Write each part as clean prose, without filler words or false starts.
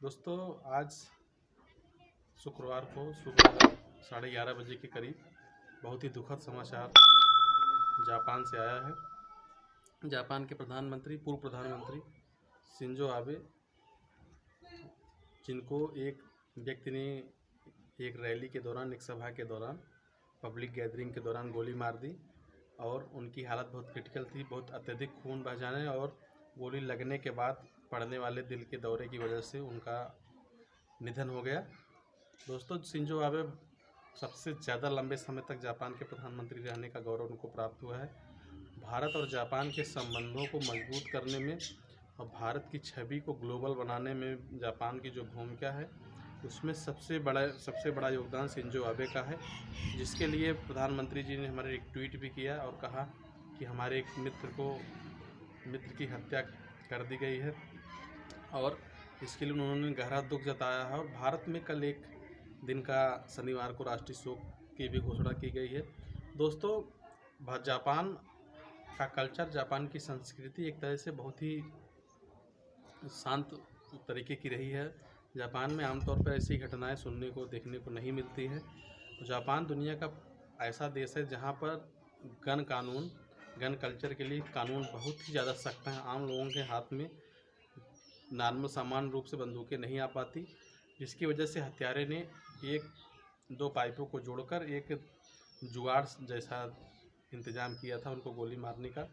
दोस्तों, आज शुक्रवार को सुबह 11:30 बजे के करीब बहुत ही दुखद समाचार जापान से आया है। जापान के पूर्व प्रधानमंत्री शिंजो आबे, जिनको एक व्यक्ति ने एक रैली के दौरान, एक सभा के दौरान, पब्लिक गैदरिंग के दौरान गोली मार दी और उनकी हालत बहुत क्रिटिकल थी। बहुत अत्यधिक खून बह जाने और गोली लगने के बाद पड़ने वाले दिल के दौरे की वजह से उनका निधन हो गया। दोस्तों, शिंजो आबे सबसे ज़्यादा लंबे समय तक जापान के प्रधानमंत्री रहने का गौरव उनको प्राप्त हुआ है। भारत और जापान के संबंधों को मजबूत करने में और भारत की छवि को ग्लोबल बनाने में जापान की जो भूमिका है, उसमें सबसे बड़ा योगदान शिंजो आबे का है, जिसके लिए प्रधानमंत्री जी ने हमारे एक ट्वीट भी किया और कहा कि हमारे एक मित्र की हत्या कर दी गई है और इसके लिए उन्होंने गहरा दुख जताया है। और भारत में कल एक दिन का शनिवार को राष्ट्रीय शोक की भी घोषणा की गई है। दोस्तों, जापान का कल्चर, जापान की संस्कृति एक तरह से बहुत ही शांत तरीके की रही है। जापान में आमतौर पर ऐसी घटनाएं सुनने को, देखने को नहीं मिलती है। जापान दुनिया का ऐसा देश है जहां पर गन कल्चर के लिए कानून बहुत ही ज़्यादा सख्त हैं। आम लोगों के हाथ में नॉर्मल सामान्य रूप से बंदूकें नहीं आ पाती, जिसकी वजह से हत्यारे ने एक दो पाइपों को जोड़कर एक जुगाड़ जैसा इंतजाम किया था उनको गोली मारने का।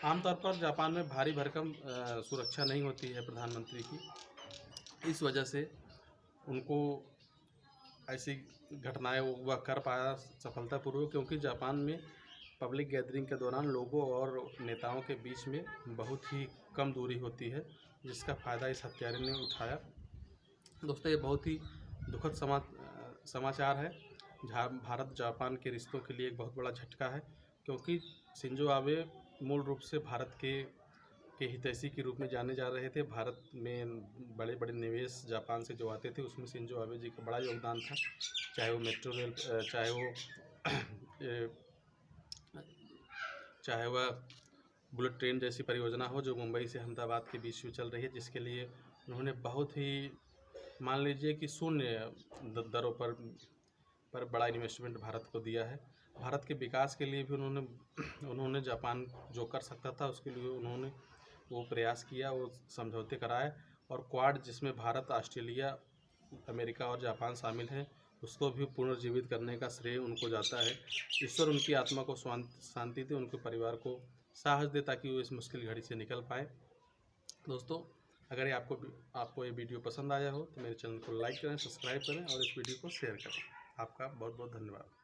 आमतौर पर जापान में भारी भरकम सुरक्षा नहीं होती है प्रधानमंत्री की, इस वजह से उनको ऐसी घटनाएं वह कर पाया सफलतापूर्वक, क्योंकि जापान में पब्लिक गैदरिंग के दौरान लोगों और नेताओं के बीच में बहुत ही कम दूरी होती है, जिसका फ़ायदा इस हत्यारे ने उठाया। दोस्तों, ये बहुत ही दुखद समाचार है। भारत जापान के रिश्तों के लिए एक बहुत बड़ा झटका है, क्योंकि शिंजो आबे मूल रूप से भारत के हितैषी के रूप में जाने जा रहे थे। भारत में बड़े बड़े निवेश जापान से जो आते थे, उसमें शिंजो आबे जी का बड़ा योगदान था। चाहे वो मेट्रो रेल, चाहे वह बुलेट ट्रेन जैसी परियोजना हो जो मुंबई से अहमदाबाद के बीच में चल रही है, जिसके लिए उन्होंने बहुत ही, मान लीजिए कि शून्य दरों पर बड़ा इन्वेस्टमेंट भारत को दिया है। भारत के विकास के लिए भी उन्होंने जापान जो कर सकता था उसके लिए उन्होंने वो प्रयास किया, वो समझौते कराए। और क्वाड, जिसमें भारत, ऑस्ट्रेलिया, अमेरिका और जापान शामिल हैं, उसको भी पुनर्जीवित करने का श्रेय उनको जाता है। ईश्वर उनकी आत्मा को शांति दे, उनके परिवार को साहस दे, ताकि वो इस मुश्किल घड़ी से निकल पाए। दोस्तों, अगर ये आपको ये वीडियो पसंद आया हो तो मेरे चैनल को लाइक करें, सब्सक्राइब करें और इस वीडियो को शेयर करें। आपका बहुत बहुत धन्यवाद।